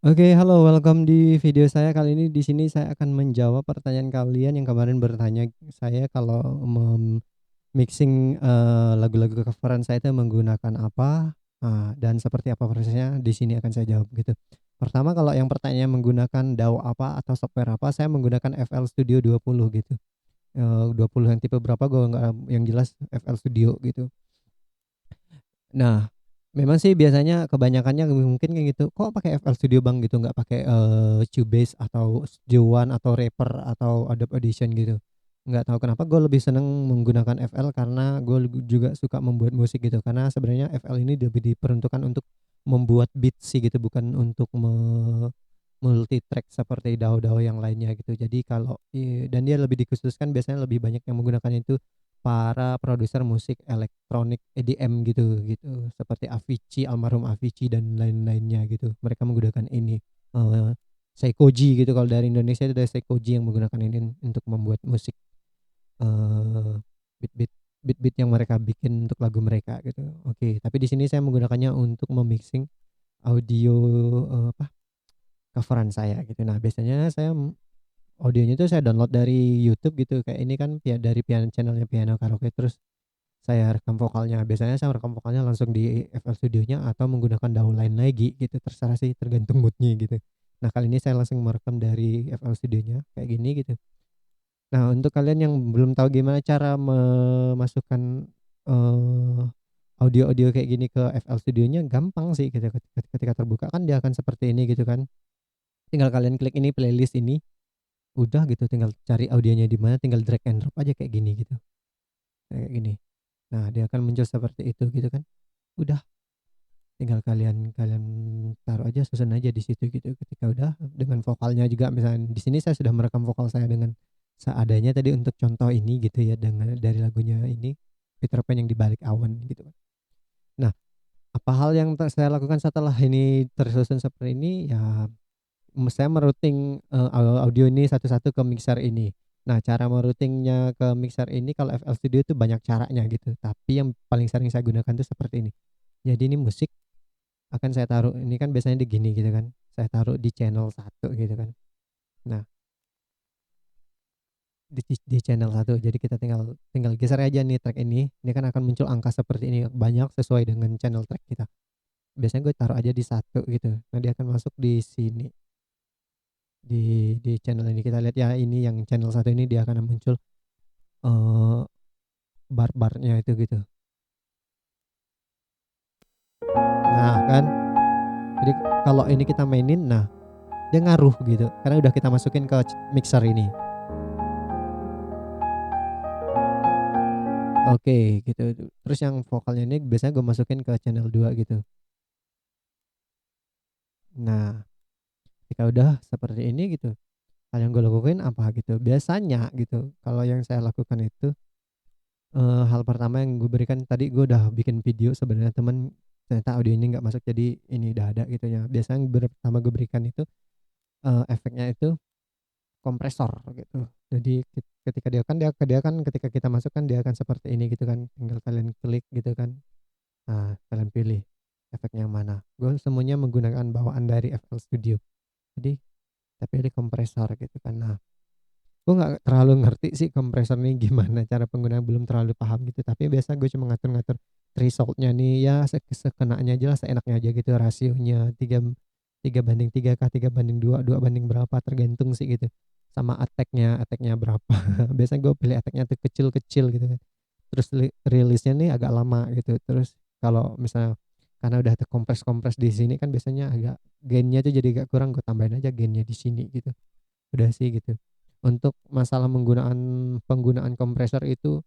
Oke, halo, welcome di video saya. Kali ini di sini saya akan menjawab pertanyaan kalian yang kemarin bertanya saya kalau mixing, lagu-lagu cover saya itu menggunakan apa, dan seperti apa prosesnya, di sini akan saya jawab gitu. Pertama, kalau yang pertanyaan menggunakan DAW apa atau software apa, saya menggunakan FL Studio 20 gitu. 20 yang tipe berapa gue nggak, yang jelas FL Studio gitu. Nah, memang sih biasanya kebanyakannya mungkin kayak gitu, "Kok pakai FL Studio Bang?" gitu, nggak pakai, Cubase atau Studio One atau Reaper atau Adobe Audition gitu. Nggak tahu kenapa gue lebih seneng menggunakan FL karena gue juga suka membuat musik gitu, karena sebenarnya FL ini lebih diperuntukkan untuk membuat beat sih gitu, bukan untuk multi-track seperti DAW-DAW yang lainnya gitu. Jadi kalau dan dia lebih dikhususkan biasanya lebih banyak yang menggunakan itu para produser musik elektronik EDM gitu, seperti Avicii, almarhum Avicii dan lain-lainnya gitu. Mereka menggunakan ini, Seikoji gitu, kalau dari Indonesia itu ada Seikoji yang menggunakan ini untuk membuat musik, eee, beat-beat beat-beat yang mereka bikin untuk lagu mereka gitu. Oke, tapi di sini saya menggunakannya untuk mixing audio, apa, cover saya gitu. Nah, biasanya saya audionya itu saya download dari YouTube gitu, kayak ini kan dari channel-nya Piano Karaoke, terus saya rekam vokalnya. Biasanya saya rekam vokalnya langsung di FL Studionya atau menggunakan DAW lain lagi gitu, terserah sih tergantung mood-nya gitu. Nah, kali ini saya langsung merekam dari FL Studionya kayak gini gitu. Nah, untuk kalian yang belum tahu gimana cara memasukkan, eee, audio-audio kayak gini ke FL Studionya, gampang sih gitu, ketika terbuka kan dia akan seperti ini gitu kan. Tinggal kalian klik ini playlist ini, udah gitu tinggal cari audionya di mana, tinggal drag and drop aja kayak gini gitu, kayak gini. Nah, dia akan muncul seperti itu gitu kan. Udah tinggal kalian kalian taruh aja, susun aja di situ gitu. Ketika udah dengan vokalnya juga, misalnya di sini saya sudah merekam vokal saya dengan seadanya tadi untuk contoh ini gitu ya, dengan dari lagunya ini, Peter Pan yang di Balik Awan gitu kan. Nah, apa hal yang saya lakukan setelah ini tersusun seperti ini, ya saya merouting, audio ini satu-satu ke mixer ini. Nah, cara meroutingnya ke mixer ini kalau FL Studio itu banyak caranya gitu, tapi yang paling sering saya gunakan tuh seperti ini. Jadi ini musik akan saya taruh ini kan biasanya di gini gitu kan, saya taruh di channel satu gitu kan. Nah, di channel satu, jadi kita tinggal tinggal geser aja nih track ini kan akan muncul angka seperti ini, banyak sesuai dengan channel track kita. Biasanya gue taruh aja di satu gitu, nah dia akan masuk di sini, di channel ini. Kita lihat ya, ini yang channel satu ini dia akan muncul, eee, bar-barnya itu gitu. Nah kan, jadi kalau ini kita mainin, nah dia ngaruh gitu, karena udah kita masukin ke mixer ini. Oke, gitu. Terus yang vokalnya ini biasanya gue masukin ke channel 2 gitu. Nah, ketika udah seperti ini gitu, hal yang gue lakuin apa gitu, biasanya gitu, kalau yang saya lakukan itu, hal pertama yang gue berikan tadi, gue udah bikin video sebenarnya, temen ternyata audio ini nggak masuk, jadi ini udah ada gitu ya. Biasanya yang pertama gue berikan itu, efeknya itu kompresor gitu. Jadi ketika dia kan ketika kita masukkan dia akan seperti ini gitu kan, tinggal kalian klik gitu kan. Nah, kalian pilih efeknya yang mana. Gue semuanya menggunakan bawaan dari FL Studio. Jadi kita pilih kompresor gitu kan. Nah, gue nggak terlalu ngerti sih kompresor ini gimana cara penggunaan, belum terlalu paham gitu. Tapi biasa gue cuma ngatur-ngatur thresholdnya nih ya, sekenanya aja lah, seenaknya aja gitu, rasionya 3 3 banding 3 kah, 3 banding 2, 2 banding berapa, tergantung sih gitu. Sama attack-nya berapa. Biasanya gue pilih attack-nya tuh kecil-kecil gitu kan. Terus rilisnya nih agak lama gitu. Terus kalau misalnya karena udah terkompres-kompres di sini kan biasanya agak gainnya tuh jadi agak kurang, gue tambahin aja gainnya di sini gitu. Udah sih gitu. Untuk masalah penggunaan kompresor itu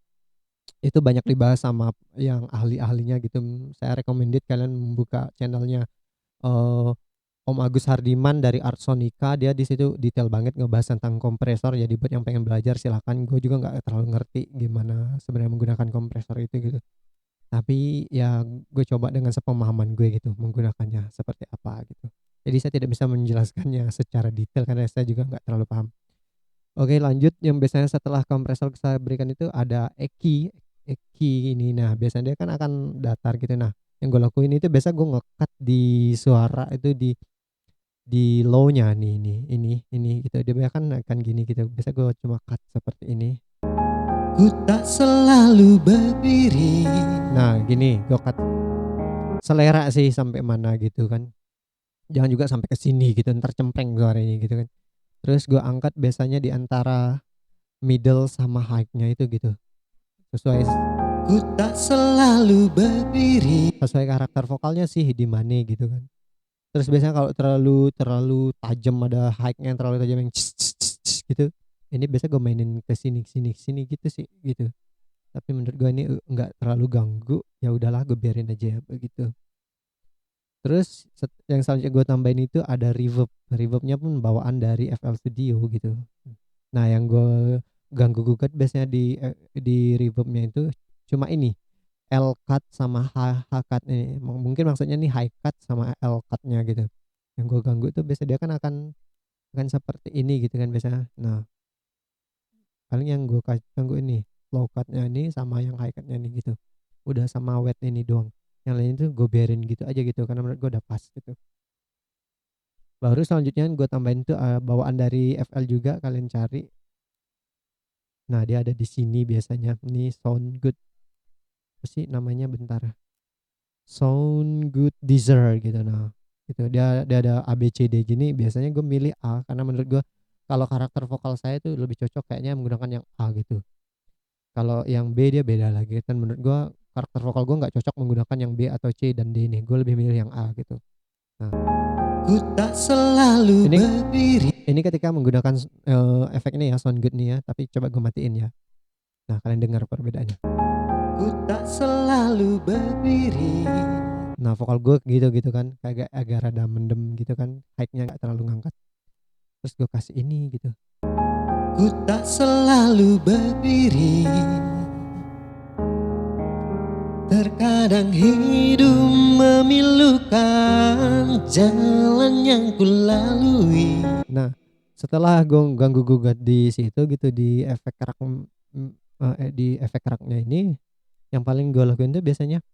banyak dibahas sama yang ahli-ahlinya gitu. Saya recommended kalian membuka channelnya, eee, Om Agus Hardiman dari Art Sonica. Dia di situ detail banget ngebahas tentang kompresor. Jadi buat yang pengen belajar silakan. Gue juga nggak terlalu ngerti gimana sebenarnya menggunakan kompresor itu gitu. Tapi ya gue coba dengan sepemahaman gue gitu menggunakannya seperti apa gitu. Jadi saya tidak bisa menjelaskannya secara detail karena saya juga nggak terlalu paham. Oke, lanjut, yang biasanya setelah kompresor saya berikan itu ada EQ ini. Nah, biasanya dia kan akan datar gitu. Nah, yang gue lakuin itu biasa gue nge-cut di suara itu di low-nya nih, ini gitu. Dia biasanya kan akan gini gitu. Biasa gue cuma cut seperti ini. Ku tak selalu berdiri. Nah, gini, gue cut selera sih sampai mana gitu kan. Jangan juga sampai ke sini gitu, ntar cempreng suaranya gitu kan. Terus gue angkat biasanya di antara middle sama high-nya itu gitu. Sesuai ku tak selalu berdiri. Sesuai karakter vokalnya sih di mana gitu kan. Terus biasanya kalau terlalu terlalu tajam, ada high-nya yang terlalu tajam yang gitu. Ini biasa gue mainin ke sini sini sini gitu sih gitu. Tapi menurut gue ini enggak terlalu ganggu. Ya udahlah, gue biarin aja ya begitu. Terus yang selanjutnya gue tambahin itu ada reverb. Reverbnya pun bawaan dari FL Studio gitu. Nah, yang gue ganggu gugat biasanya di reverbnya itu cuma ini L cut sama H cut ini. Mungkin maksudnya nih high cut sama L cut-nya gitu. Yang gue ganggu itu biasanya dia kan akan seperti ini gitu kan biasanya. Nah, paling yang gue ganggu ini low cut-nya ini sama yang high cut-nya ini gitu. Udah sama wet ini doang. Yang lain itu gue biarin gitu aja gitu karena menurut gue udah pas gitu. Baru selanjutnya gue tambahin tuh bawaan dari FL juga, kalian cari. Nah, dia ada di sini biasanya. Ini sound good. Apa sih namanya, bentar. Sound good deezer gitu. Nah, gitu. Dia ada A B C D gini. Biasanya gue milih A karena menurut gue kalau karakter vokal saya itu lebih cocok kayaknya menggunakan yang A gitu. Kalau yang B dia beda lagi. Dan menurut gue karakter vokal gue nggak cocok menggunakan yang B atau C dan D nih. Gue lebih milih yang A gitu. Nah, ku tak selalu berdiri. Ini ketika menggunakan efek ini ya, sound good nih ya. Tapi coba gue matiin ya. Nah, kalian dengar perbedaannya. Ku tak selalu berdiri. Nah, vokal gue gitu kan, agak rada mendem gitu kan, high-nya nggak terlalu ngangkat. Terus gue kasih ini gitu. Ku tak selalu berdiri. Terkadang hidup memilukan jalan yang ku lalui. Nah, setelah gue ganggu gugat di situ gitu di efek kerak di efek keraknya ini, yang paling gue lakuin tuh biasanya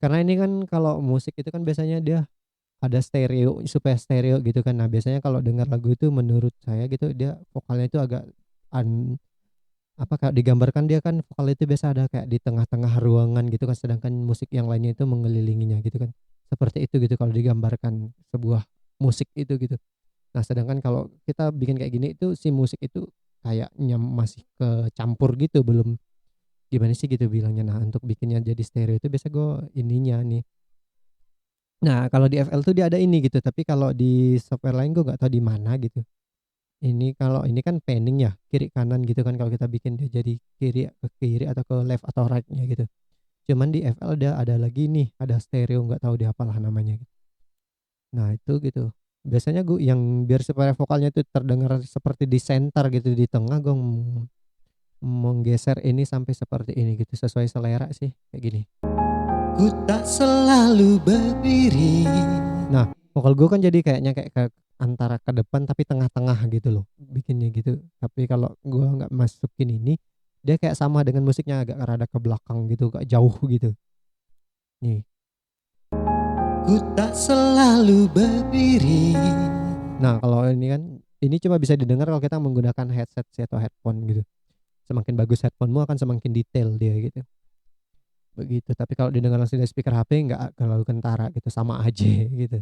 karena ini kan kalau musik itu kan biasanya dia ada stereo supaya stereo gitu kan. Nah, biasanya kalau dengar lagu itu menurut saya gitu dia vokalnya itu agak kayak digambarkan dia kan vokal itu biasa ada kayak di tengah-tengah ruangan gitu kan, sedangkan musik yang lainnya itu mengelilinginya gitu kan. Seperti itu gitu kalau digambarkan sebuah musik itu gitu. Nah, sedangkan kalau kita bikin kayak gini itu si musik itu kayaknya masih kecampur gitu, belum gimana sih gitu bilangnya. Nah, untuk bikinnya jadi stereo itu biasa gue ininya nih. Nah, kalau di FL tuh dia ada ini gitu, tapi kalau di software lain gue nggak tahu di mana gitu. Ini kalau ini kan panning ya, kiri kanan gitu kan, kalau kita bikin dia jadi kiri ke kiri atau ke left atau right-nya gitu. Cuman di FL ada lagi nih, ada stereo, nggak tahu di apalah namanya gitu. Nah, itu gitu. Biasanya gue yang biar supaya vokalnya itu terdengar seperti di center gitu di tengah, gue menggeser ini sampai seperti ini gitu, sesuai selera sih kayak gini. Ku tak selalu berdiri. Nah, vokal gue kan jadi kayaknya kayak ke antara ke depan tapi tengah-tengah gitu loh bikinnya gitu. Tapi kalau gue nggak masukin ini, dia kayak sama dengan musiknya agak rada ke belakang gitu, agak jauh gitu. Nih. Ku tak selalu berdiri. Nah, kalau ini kan ini cuma bisa didengar kalau kita menggunakan headset atau headphone gitu. Semakin bagus headphonemu akan semakin detail dia gitu. Begitu. Tapi kalau didengar langsung dari speaker HP nggak terlalu kentara gitu, sama aja gitu.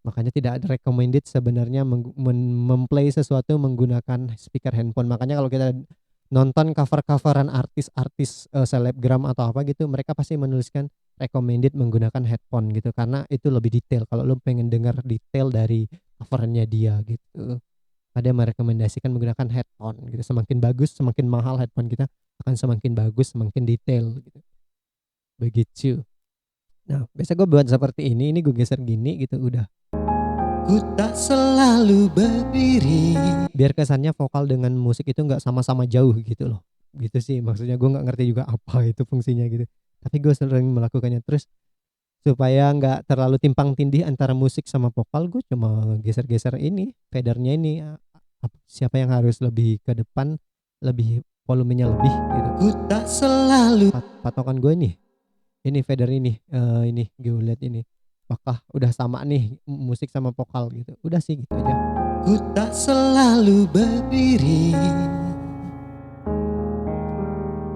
Makanya tidak ada recommended sebenarnya memplay sesuatu menggunakan speaker handphone. Makanya kalau kita nonton cover-coveran artis-artis selebgram atau apa gitu, mereka pasti menuliskan recommended menggunakan headphone gitu, karena itu lebih detail. Kalau lo pengen dengar detail dari covernya dia gitu, ada yang merekomendasikan menggunakan headphone gitu. Semakin bagus, semakin mahal headphone kita akan semakin bagus, semakin detail gitu. Begitu. Nah, biasa gue buat seperti ini gue geser gini gitu udah. Ku tak selalu berdiri. Biar kesannya vokal dengan musik itu nggak sama-sama jauh gitu loh. Gitu sih maksudnya, gue nggak ngerti juga apa itu fungsinya gitu. Tapi gue sering melakukannya terus supaya nggak terlalu timpang tindih antara musik sama vokal. Gue cuma geser-geser ini fadernya ini, siapa yang harus lebih ke depan, lebih volumenya lebih gitu. Ku tak selalu patokan gue nih. Ini fader ini gue lihat ini. apakah udah sama nih musik sama vokal gitu. Udah sih gitu aja. Ku tak selalu berdiri,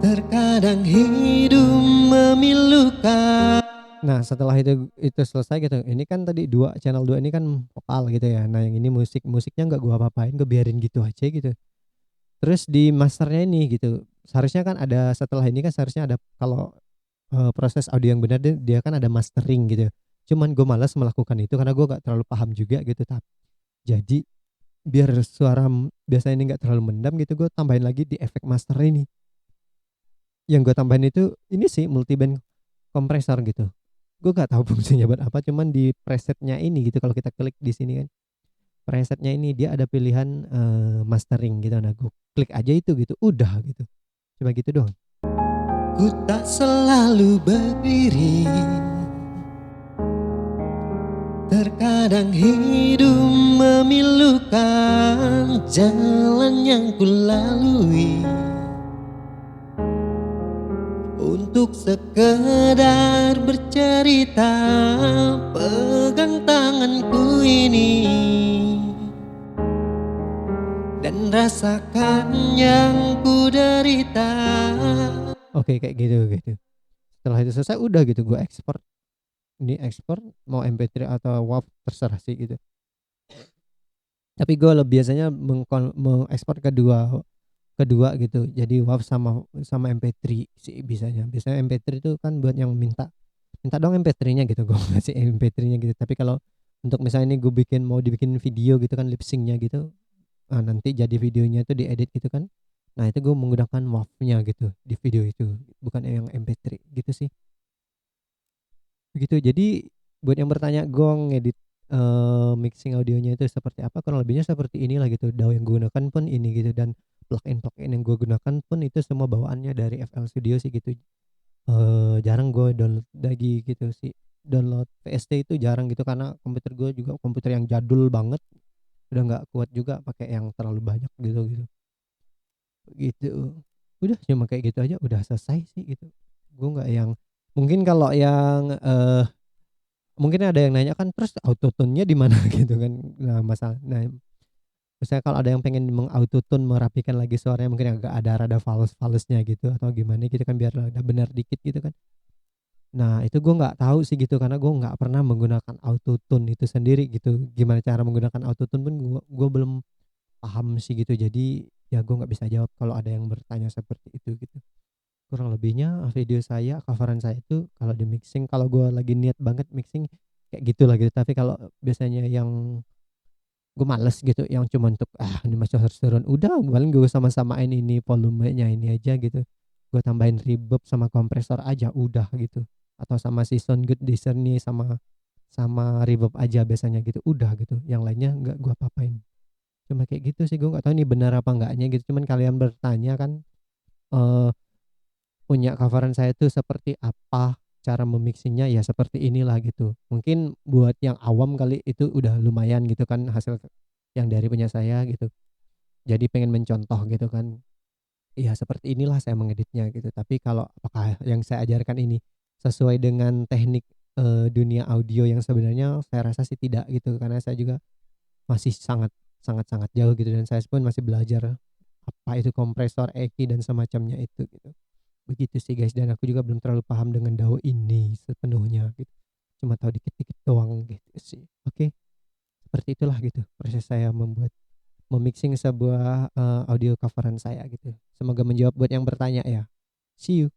terkadang hidup memilukan. Nah setelah itu selesai gitu, ini kan tadi channel 2 ini kan vokal gitu ya. Nah yang ini musiknya nggak gua apa-apain, gua biarin gitu aja gitu. Terus di masternya ini gitu, seharusnya kan ada setelah ini kan seharusnya ada kalau, proses audio yang benar dia kan ada mastering gitu. Cuman gue malas melakukan itu karena gue gak terlalu paham juga gitu jadi biar suara biasanya ini nggak terlalu mendam gitu, gue tambahin lagi di efek master ini. Yang gue tambahin itu ini sih multiband kompresor gitu. Gue gak tahu fungsinya buat apa, cuman di presetnya ini gitu kalau kita klik di sini kan, presetnya ini dia ada pilihan, mastering gitu. Nah gue klik aja itu gitu, udah gitu. Cuma gitu doang. Ku tak selalu berdiri, terkadang hidup memilukan jalan yang ku lalui untuk sekedar bercerita, pegang tanganku ini dan rasakan yang ku derita. Oke kayak gitu. Setelah itu selesai udah gitu gue ekspor. Ini ekspor mau MP3 atau WAV terserah sih gitu. Tapi gue biasanya mengekspor kedua gitu. Jadi WAV sama MP3 sih bisanya. Biasanya MP3 itu kan buat yang minta dong MP3-nya gitu. Gue ngasih MP3-nya gitu. Tapi kalau untuk misalnya ini gue mau dibikin video gitu kan, lip sync-nya gitu. Nanti jadi videonya itu diedit gitu kan. Nah itu gue menggunakan WAV-nya gitu di video itu, bukan yang MP3 gitu sih. Begitu. Jadi buat yang bertanya gue ngedit, mixing audionya itu seperti apa, kurang lebihnya seperti inilah gitu. DAW yang gue gunakan pun ini gitu, dan plugin yang gue gunakan pun itu semua bawaannya dari FL Studio sih gitu. Jarang gue download lagi gitu sih. Download VST itu jarang gitu karena komputer gue juga komputer yang jadul banget. Udah nggak kuat juga pakai yang terlalu banyak gitu. Gitu. Udah cuma kayak gitu aja udah selesai sih gitu. Gue nggak yang mungkin kalau yang, mungkin ada yang nanya kan, terus autotune-nya di mana gitu kan. Nah, misalnya kalau ada yang pengen meng-autotune, merapikan lagi suaranya, mungkin agak ada rada fals-falsnya gitu atau gimana gitu kan biar rada benar dikit gitu kan. Nah, itu gue nggak tahu sih gitu karena gue nggak pernah menggunakan autotune itu sendiri gitu. Gimana cara menggunakan autotune pun gue belum paham sih gitu. Jadi ya gue nggak bisa jawab kalau ada yang bertanya seperti itu gitu. Kurang lebihnya video saya, coveran saya itu kalau di mixing, kalau gue lagi niat banget mixing kayak gitulah gitu. Tapi kalau biasanya yang gue males gitu, yang cuma untuk ini mah seru-seruan, udah paling gue sama-samain ini volumenya ini aja gitu. Gue tambahin reverb sama kompresor aja udah gitu. Atau sama si sound good discerni sama sama reverb aja biasanya gitu. Udah gitu. Yang lainnya nggak gue apa-apain. Cuma kayak gitu sih, gue nggak tahu ini benar apa enggaknya gitu. Cuman kalian bertanya kan, eh punya coveran saya itu seperti apa, cara memixingnya ya seperti inilah gitu. Mungkin buat yang awam kali itu udah lumayan gitu kan hasil yang dari punya saya gitu. Jadi pengen mencontoh gitu kan. Ya seperti inilah saya mengeditnya gitu. Tapi kalau apakah yang saya ajarkan ini sesuai dengan teknik, dunia audio yang sebenarnya, saya rasa sih tidak gitu. Karena saya juga masih sangat jauh gitu dan saya pun masih belajar apa itu kompresor, EQ dan semacamnya itu gitu. Begitu sih guys, dan aku juga belum terlalu paham dengan DAW ini sepenuhnya gitu. Cuma tahu dikit-dikit doang gitu sih. Oke, seperti itulah gitu proses saya memixing sebuah, audio coveran saya gitu. Semoga menjawab buat yang bertanya ya. See you.